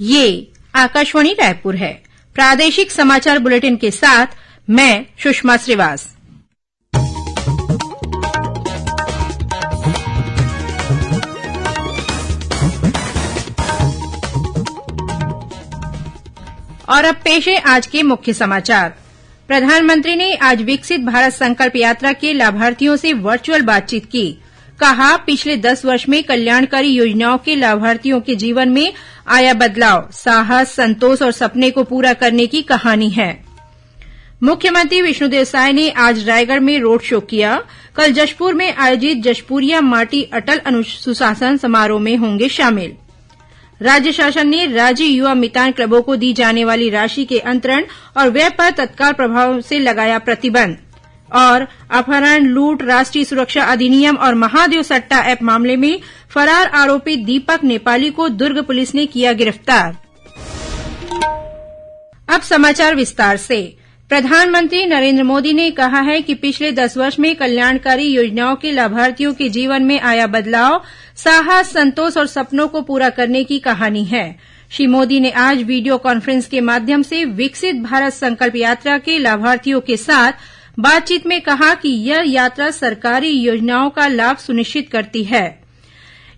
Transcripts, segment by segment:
ये आकाशवाणी रायपुर है। प्रादेशिक समाचार बुलेटिन के साथ मैं सुषमा श्रीवास। और अब पेश है आज के मुख्य समाचार। प्रधानमंत्री ने आज विकसित भारत संकल्प यात्रा के लाभार्थियों से वर्चुअल बातचीत की। कहा, पिछले 10 वर्ष में कल्याणकारी योजनाओं के लाभार्थियों के जीवन में आया बदलाव, साहस, संतोष और सपने को पूरा करने की कहानी है। मुख्यमंत्री विष्णुदेव साय ने आज रायगढ़ में रोड शो किया। कल जशपुर में आयोजित जशपुरिया माटी अटल सुशासन समारोह में होंगे शामिल। राज्य शासन ने राज्य युवा मितान क्लबों को दी जाने वाली राशि के अंतरण और व्यय पर तत्काल प्रभाव से लगाया प्रतिबंध। और अपहरण, लूट, राष्ट्रीय सुरक्षा अधिनियम और महादेव सट्टा ऐप मामले में फरार आरोपी दीपक नेपाली को दुर्ग पुलिस ने किया गिरफ्तार। अब समाचार विस्तार से। प्रधानमंत्री नरेंद्र मोदी ने कहा है कि पिछले 10 वर्ष में कल्याणकारी योजनाओं के लाभार्थियों के जीवन में आया बदलाव, साहस, संतोष और सपनों को पूरा करने की कहानी है। श्री मोदी ने आज वीडियो कॉन्फ्रेंस के माध्यम से विकसित भारत संकल्प यात्रा के लाभार्थियों के साथ बातचीत में कहा कि यह यात्रा सरकारी योजनाओं का लाभ सुनिश्चित करती है।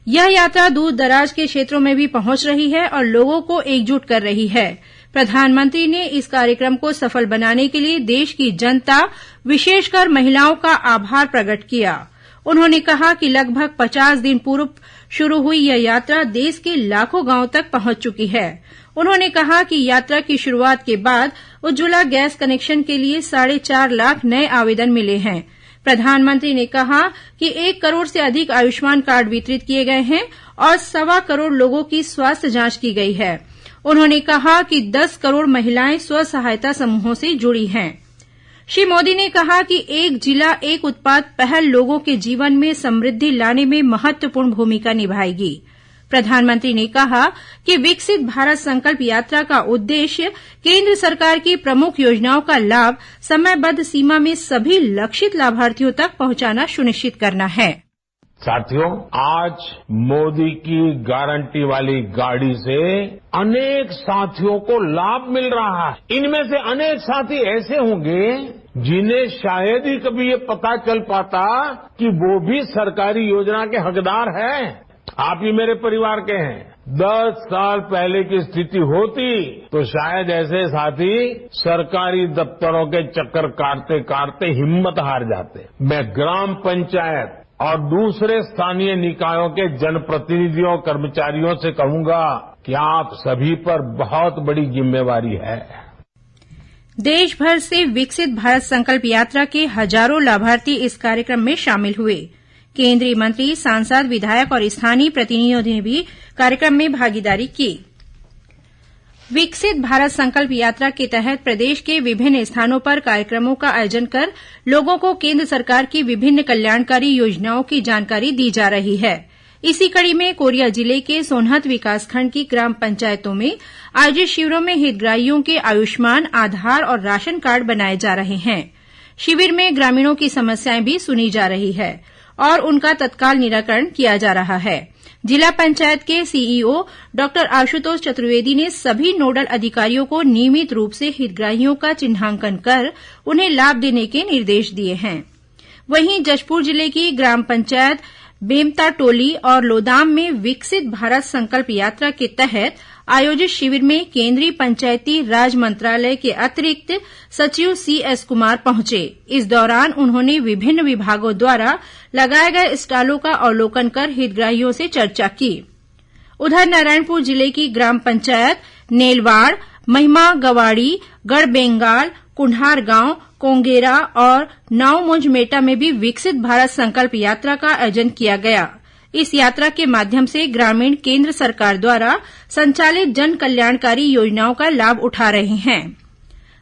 यह यात्रा दूर दराज के क्षेत्रों में भी पहुंच रही है और लोगों को एकजुट कर रही है। प्रधानमंत्री ने इस कार्यक्रम को सफल बनाने के लिए देश की जनता, विशेषकर महिलाओं का आभार प्रकट किया। उन्होंने कहा कि लगभग 50 दिन पूर्व शुरू हुई यह यात्रा देश के लाखों गांवों तक पहुंच चुकी है। उन्होंने कहा कि यात्रा की शुरुआत के बाद उज्ज्वला गैस कनेक्शन के लिए 4.5 लाख नए आवेदन मिले हैं। प्रधानमंत्री ने कहा कि 1 करोड़ से अधिक आयुष्मान कार्ड वितरित किए गए हैं और 1.25 करोड़ लोगों की स्वास्थ्य जांच की गई है। उन्होंने कहा कि 10 करोड़ महिलाएं स्व सहायता समूहों से जुड़ी हैं। श्री मोदी ने कहा कि एक जिला एक उत्पाद पहल लोगों के जीवन में समृद्धि लाने में महत्वपूर्ण भूमिका निभाएगी। प्रधानमंत्री ने कहा कि विकसित भारत संकल्प यात्रा का उद्देश्य केंद्र सरकार की प्रमुख योजनाओं का लाभ समयबद्ध सीमा में सभी लक्षित लाभार्थियों तक पहुंचाना सुनिश्चित करना है। साथियों, आज मोदी की गारंटी वाली गाड़ी से अनेक साथियों को लाभ मिल रहा है। इनमें से अनेक साथी ऐसे होंगे जिन्हें शायद ही कभी ये पता चल पाता कि वो भी सरकारी योजना के हकदार हैं। आप ही मेरे परिवार के हैं। 10 साल पहले की स्थिति होती तो शायद ऐसे साथी सरकारी दफ्तरों के चक्कर काटते काटते हिम्मत हार जाते। मैं ग्राम पंचायत और दूसरे स्थानीय निकायों के जनप्रतिनिधियों, कर्मचारियों से कहूंगा कि आप सभी पर बहुत बड़ी जिम्मेवारी है। देश भर से विकसित भारत संकल्प यात्रा के हजारों लाभार्थी इस कार्यक्रम में शामिल हुए। केंद्रीय मंत्री, सांसद, विधायक और स्थानीय प्रतिनिधियों ने भी कार्यक्रम में भागीदारी की। विकसित भारत संकल्प यात्रा के तहत प्रदेश के विभिन्न स्थानों पर कार्यक्रमों का आयोजन कर लोगों को केंद्र सरकार की विभिन्न कल्याणकारी योजनाओं की जानकारी दी जा रही है। इसी कड़ी में कोरिया जिले के सोनहत विकासखंड की ग्राम पंचायतों में आयोजित शिविरों में हितग्राहियों के आयुष्मान, आधार और राशन कार्ड बनाए जा रहे हैं। शिविर में ग्रामीणों की समस्याएं भी सुनी जा रही है और उनका तत्काल निराकरण किया जा रहा है। जिला पंचायत के सीईओ डॉक्टर आशुतोष चतुर्वेदी ने सभी नोडल अधिकारियों को नियमित रूप से हितग्राहियों का चिन्हांकन कर उन्हें लाभ देने के निर्देश दिए हैं। वहीं जशपुर जिले की ग्राम पंचायत बेमता टोली और लोदाम में विकसित भारत संकल्प यात्रा के तहत आयोजित शिविर में केंद्रीय पंचायती राज मंत्रालय के अतिरिक्त सचिव सीएस कुमार पहुंचे। इस दौरान उन्होंने विभिन्न विभागों द्वारा लगाए गए स्टॉलों का अवलोकन कर हितग्राहियों से चर्चा की। उधर नारायणपुर जिले की ग्राम पंचायत नेलवाड़, महिमा गवाड़ी, गढ़बेंगाल, कुंढार गांव, कोंगेरा और नावमुंज मेटा में भी विकसित भारत संकल्प यात्रा का आयोजन किया गया। इस यात्रा के माध्यम से ग्रामीण केंद्र सरकार द्वारा संचालित जन कल्याणकारी योजनाओं का लाभ उठा रहे हैं।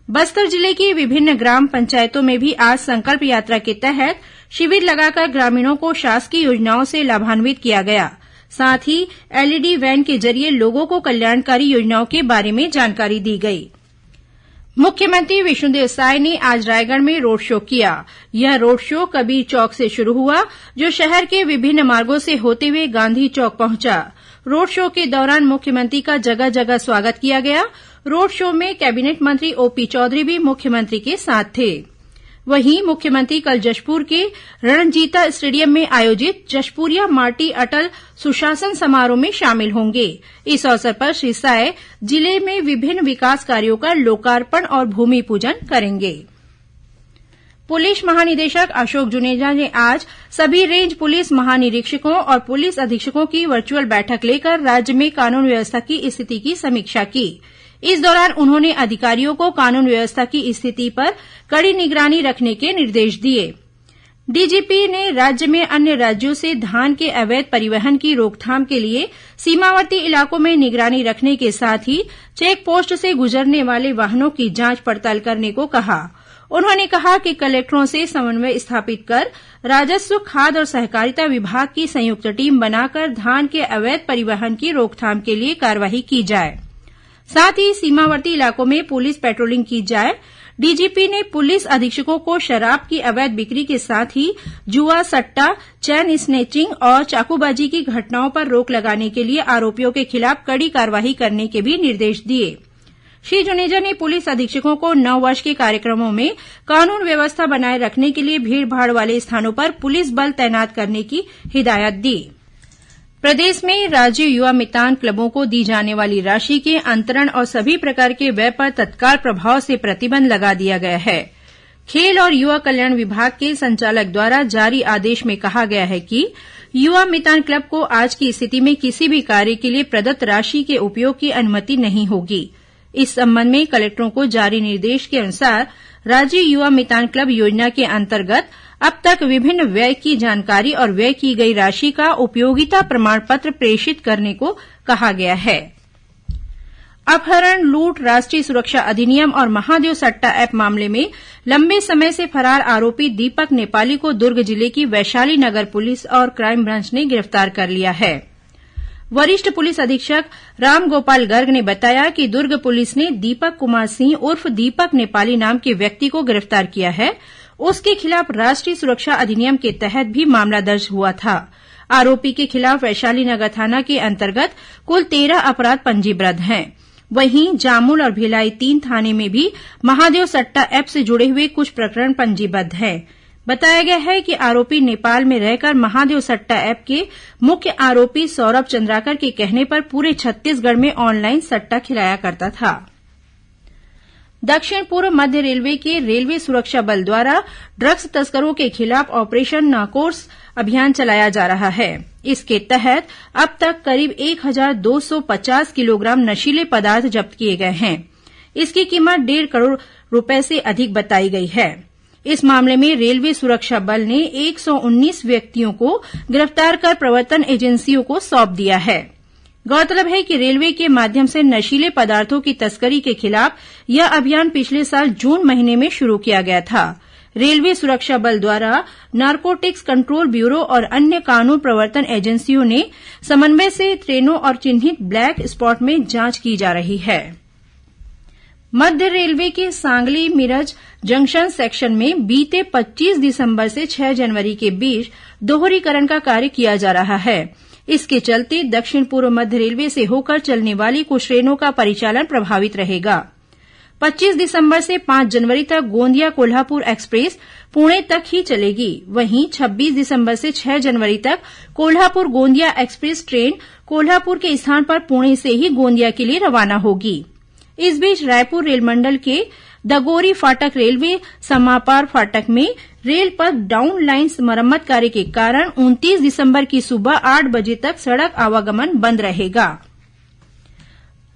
बस्तर जिले की विभिन्न ग्राम पंचायतों में भी आज संकल्प यात्रा के तहत शिविर लगाकर ग्रामीणों को शासकीय योजनाओं से लाभान्वित किया गया। साथ ही एलईडी वैन के जरिए लोगों को कल्याणकारी योजनाओं के बारे में जानकारी दी गई। मुख्यमंत्री विष्णुदेव साय ने आज रायगढ़ में रोड शो किया। यह रोड शो कबीर चौक से शुरू हुआ, जो शहर के विभिन्न मार्गों से होते हुए गांधी चौक पहुंचा। रोड शो के दौरान मुख्यमंत्री का जगह जगह स्वागत किया गया। रोड शो में कैबिनेट मंत्री ओपी चौधरी भी मुख्यमंत्री के साथ थे। वहीं मुख्यमंत्री कल जशपुर के रणजीता स्टेडियम में आयोजित जशपुरिया माटी अटल सुशासन समारोह में शामिल होंगे। इस अवसर पर श्री साय जिले में विभिन्न विकास कार्यों का लोकार्पण और भूमि पूजन करेंगे। पुलिस महानिदेशक अशोक जुनेजा ने आज सभी रेंज पुलिस महानिरीक्षकों और पुलिस अधीक्षकों की वर्चुअल बैठक लेकर राज्य में कानून व्यवस्था की स्थिति की समीक्षा की। इस दौरान उन्होंने अधिकारियों को कानून व्यवस्था की स्थिति पर कड़ी निगरानी रखने के निर्देश दिए। डीजीपी ने राज्य में अन्य राज्यों से धान के अवैध परिवहन की रोकथाम के लिए सीमावर्ती इलाकों में निगरानी रखने के साथ ही चेक पोस्ट से गुजरने वाले वाहनों की जांच पड़ताल करने को कहा। उन्होंने कहा कि कलेक्टरों से समन्वय स्थापित कर राजस्व, खाद्य और सहकारिता विभाग की संयुक्त टीम बनाकर धान के अवैध परिवहन की रोकथाम के लिए कार्रवाई की जाए। साथ ही सीमावर्ती इलाकों में पुलिस पेट्रोलिंग की जाए। डीजीपी ने पुलिस अधीक्षकों को शराब की अवैध बिक्री के साथ ही जुआ, सट्टा, चैन स्नेचिंग और चाकूबाजी की घटनाओं पर रोक लगाने के लिए आरोपियों के खिलाफ कड़ी कार्रवाई करने के भी निर्देश दिए। श्री जुनेजा ने पुलिस अधीक्षकों को नववर्ष के कार्यक्रमों में कानून व्यवस्था बनाए रखने के लिए भीड़भाड़ वाले स्थानों पर पुलिस बल तैनात करने की हिदायत दी। प्रदेश में राज्य युवा मितान क्लबों को दी जाने वाली राशि के अंतरण और सभी प्रकार के व्यय पर तत्काल प्रभाव से प्रतिबंध लगा दिया गया है। खेल और युवा कल्याण विभाग के संचालक द्वारा जारी आदेश में कहा गया है कि युवा मितान क्लब को आज की स्थिति में किसी भी कार्य के लिए प्रदत्त राशि के उपयोग की अनुमति नहीं होगी। इस संबंध में कलेक्टरों को जारी निर्देश के अनुसार राज्य युवा मितान क्लब योजना के अंतर्गत अब तक विभिन्न व्यय की जानकारी और व्यय की गई राशि का उपयोगिता प्रमाण पत्र प्रेषित करने को कहा गया है। अपहरण, लूट, राष्ट्रीय सुरक्षा अधिनियम और महादेव सट्टा ऐप मामले में लंबे समय से फरार आरोपी दीपक नेपाली को दुर्ग जिले की वैशाली नगर पुलिस और क्राइम ब्रांच ने गिरफ्तार कर लिया है। वरिष्ठ पुलिस अधीक्षक रामगोपाल गर्ग ने बताया कि दुर्ग पुलिस ने दीपक कुमार सिंह उर्फ दीपक नेपाली नाम के व्यक्ति को गिरफ्तार किया है। उसके खिलाफ राष्ट्रीय सुरक्षा अधिनियम के तहत भी मामला दर्ज हुआ था। आरोपी के खिलाफ वैशाली नगर थाना के अंतर्गत कुल 13 अपराध पंजीबद्ध हैं। वहीं जामुल और भिलाई 3 थाने में भी महादेव सट्टा ऐप से जुड़े हुए कुछ प्रकरण पंजीबद्ध हैं। बताया गया है कि आरोपी नेपाल में रहकर महादेव सट्टा ऐप के मुख्य आरोपी सौरभ चंद्राकर के कहने पर पूरे छत्तीसगढ़ में ऑनलाइन सट्टा खिलाया करता था। दक्षिण पूर्व मध्य रेलवे के रेलवे सुरक्षा बल द्वारा ड्रग्स तस्करों के खिलाफ ऑपरेशन नाकोर्स अभियान चलाया जा रहा है। इसके तहत अब तक करीब 1250 किलोग्राम नशीले पदार्थ जब्त किए गए हैं। इसकी कीमत 1.5 करोड़ रुपए से अधिक बताई गई है। इस मामले में रेलवे सुरक्षा बल ने 119 व्यक्तियों को गिरफ्तार कर प्रवर्तन एजेंसियों को सौंप दिया है। गौरतलब है कि रेलवे के माध्यम से नशीले पदार्थों की तस्करी के खिलाफ यह अभियान पिछले साल जून महीने में शुरू किया गया था। रेलवे सुरक्षा बल द्वारा नारकोटिक्स कंट्रोल ब्यूरो और अन्य कानून प्रवर्तन एजेंसियों ने समन्वय से ट्रेनों और चिन्हित ब्लैक स्पॉट में जांच की जा रही है। मध्य रेलवे के सांगली मिरज जंक्शन सेक्शन में बीते 25 दिसंबर से 6 जनवरी के बीच दोहरीकरण का कार्य किया जा रहा है। इसके चलते दक्षिण पूर्व मध्य रेलवे से होकर चलने वाली कुछ ट्रेनों का परिचालन प्रभावित रहेगा। 25 दिसंबर से 5 जनवरी तक गोंदिया कोल्हापुर एक्सप्रेस पुणे तक ही चलेगी। वहीं 26 दिसंबर से 6 जनवरी तक कोल्हापुर गोंदिया एक्सप्रेस ट्रेन कोल्हापुर के स्थान पर पुणे से ही गोंदिया के लिए रवाना होगी। इस बीच रायपुर रेलमंडल के दगोरी फाटक रेलवे समापार फाटक में रेल पथ डाउन लाइन मरम्मत कार्य के कारण 29 दिसंबर की सुबह 8 बजे तक सड़क आवागमन बंद रहेगा।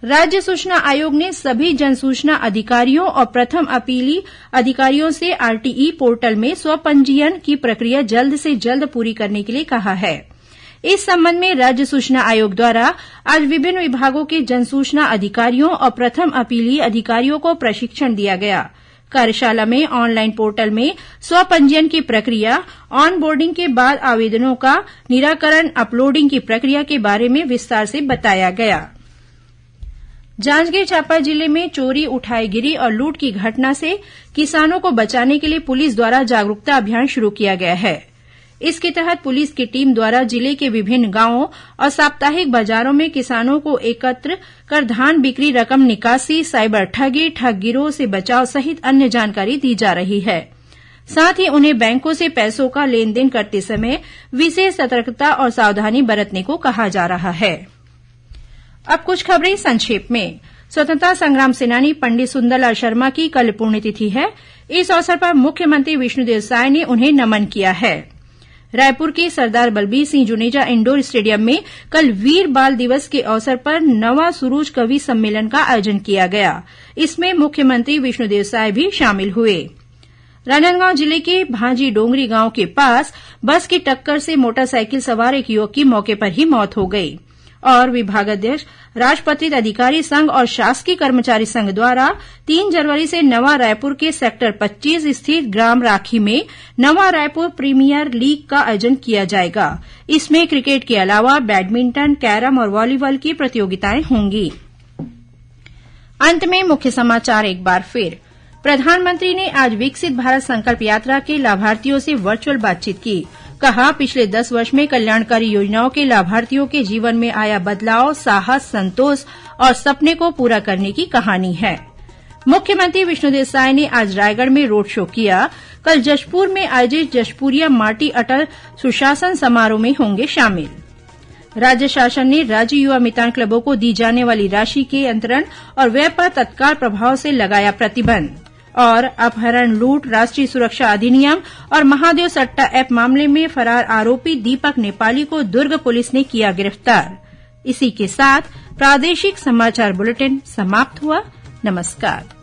राज्य सूचना आयोग ने सभी जनसूचना अधिकारियों और प्रथम अपीली अधिकारियों से आरटीई पोर्टल में स्वपंजीयन की प्रक्रिया जल्द से जल्द पूरी करने के लिए कहा है। इस संबंध में राज्य सूचना आयोग द्वारा आज विभिन्न विभागों के जनसूचना अधिकारियों और प्रथम अपीली अधिकारियों को प्रशिक्षण दिया गया। कार्यशाला में ऑनलाइन पोर्टल में स्वपंजीयन की प्रक्रिया, ऑनबोर्डिंग के बाद आवेदनों का निराकरण, अपलोडिंग की प्रक्रिया के बारे में विस्तार से बताया गया। जांजगीर चांपा जिले में चोरी, उठाईगिरी और लूट की घटना से किसानों को बचाने के लिए पुलिस द्वारा जागरूकता अभियान शुरू किया गया है। इसके तहत पुलिस की टीम द्वारा जिले के विभिन्न गांवों और साप्ताहिक बाजारों में किसानों को एकत्र कर धान बिक्री, रकम निकासी, साइबर ठगी, ठग गिरोह से बचाव सहित अन्य जानकारी दी जा रही है। साथ ही उन्हें बैंकों से पैसों का लेन देन करते समय विशेष सतर्कता और सावधानी बरतने को कहा जा रहा है। अब कुछ खबरें संक्षेप में। स्वतंत्रता संग्राम सेनानी पंडित सुंदरलाल शर्मा की कल पुण्यतिथि है। इस अवसर पर मुख्यमंत्री विष्णुदेव साय ने उन्हें नमन किया है। रायपुर के सरदार बलबीर सिंह जुनेजा इंडोर स्टेडियम में कल वीर बाल दिवस के अवसर पर नवा सुरूज कवि सम्मेलन का आयोजन किया गया। इसमें मुख्यमंत्री विष्णुदेव साय भी शामिल हुए। राजनांदगांव जिले के भांजी डोंगरी गांव के पास बस की टक्कर से मोटरसाइकिल सवार एक युवक की मौके पर ही मौत हो गई। और विभागाध्यक्ष, राजपत्रित अधिकारी संघ और शासकीय कर्मचारी संघ द्वारा 3 जनवरी से नवा रायपुर के सेक्टर 25 स्थित ग्राम राखी में नवा रायपुर प्रीमियर लीग का आयोजन किया जाएगा। इसमें क्रिकेट के अलावा बैडमिंटन, कैरम और वॉलीबॉल की प्रतियोगिताएं होंगी। अंत में मुख्य समाचार एक बार फिर। प्रधानमंत्री ने आज विकसित भारत संकल्प यात्रा के लाभार्थियों से वर्चुअल बातचीत की। कहा, पिछले 10 वर्ष में कल्याणकारी योजनाओं के लाभार्थियों के जीवन में आया बदलाव, साहस, संतोष और सपने को पूरा करने की कहानी है। मुख्यमंत्री विष्णुदेव साय ने आज रायगढ़ में रोड शो किया। कल जशपुर में आयोजित जशपुरिया माटी अटल सुशासन समारोह में होंगे शामिल। राज्य शासन ने राज्य युवा मितान क्लबों को दी जाने वाली राशि के अंतरण और व्यय पर तत्काल प्रभाव से लगाया प्रतिबंध। और अपहरण, लूट, राष्ट्रीय सुरक्षा अधिनियम और महादेव सट्टा ऐप मामले में फरार आरोपी दीपक नेपाली को दुर्ग पुलिस ने किया गिरफ्तार। इसी के साथ प्रादेशिक समाचार बुलेटिन समाप्त हुआ। नमस्कार।